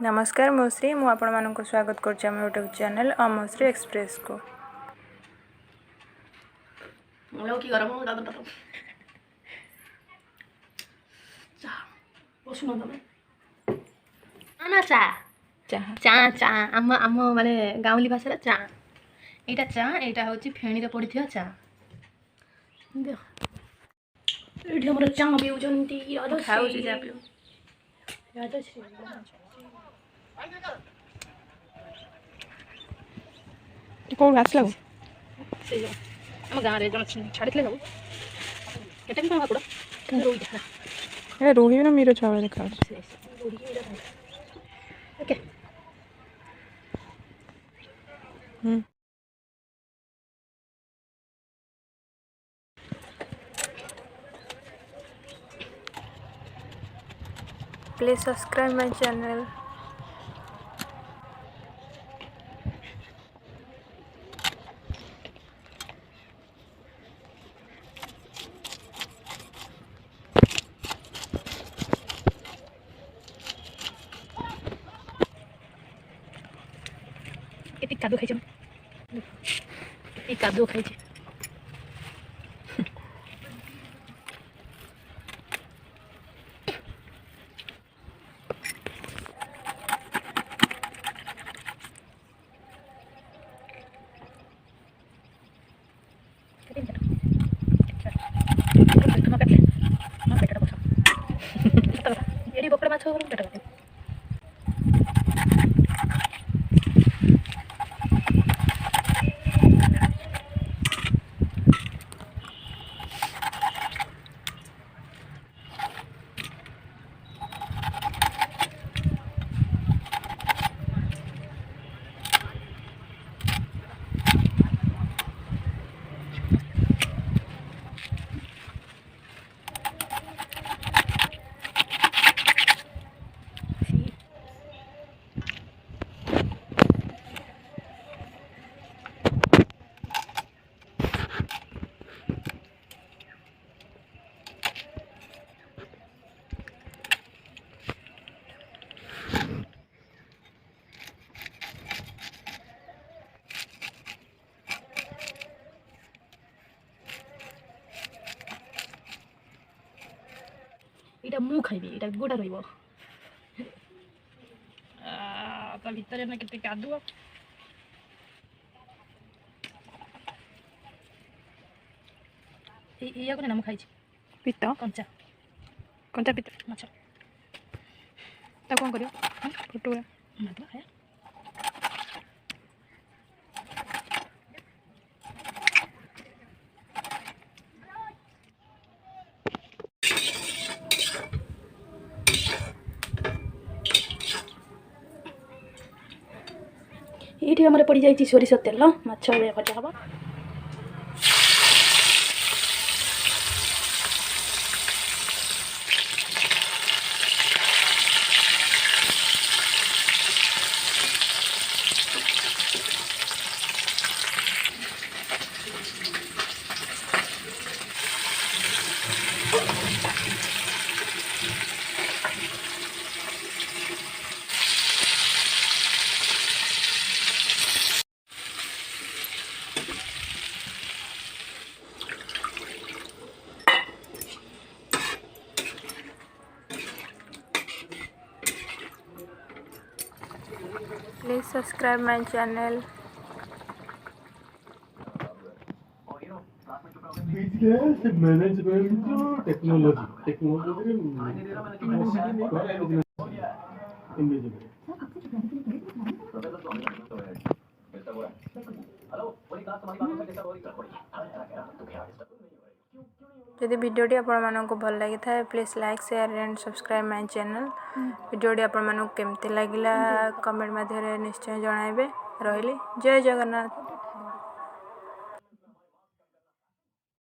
नमस्कार मु श्री मु आपण मानक स्वागत करछि हम यूट्यूब चैनल अमरश्री एक्सप्रेस को। लो की गरम हो दादा तो चा बसुन दमे आना चा चा चा चा आम माने गाउँली भाषा चा एटा होची फेणी रे पडिथिया चा देख एठी हमर चा पिउजंती राधा खाउछि चा पिउ राधा श्री को आसला से हम गाँ रे जन छाडितले न केते भी भाकुड़ा रोई था ए रोही ना मीरो छावा देखा okay please subscribe my channel. केते कादो खाइछ ए कादो खाइछ एडी बकड़ा माछ बेटा एटा मु खाइबी एटा गोडा रहिबो ता भितर ना केते कादुआ या कोने नाम खाइछि पिता कंचा कंचा पिता माछ ता कोन करियो फटुआ माछ खाया ये हमर पड़ी जाइए सोरिष तेल माछ भजा हम please subscribe my channel. Management technology यदि वीडियोटी आपण मानक भल लगी था please like share and subscribe my channel. वीडियोटी आपण मानक केमती लागिला कमेंट माध्यम निश्चय जणाइबे। रहिली जय जगन्नाथ।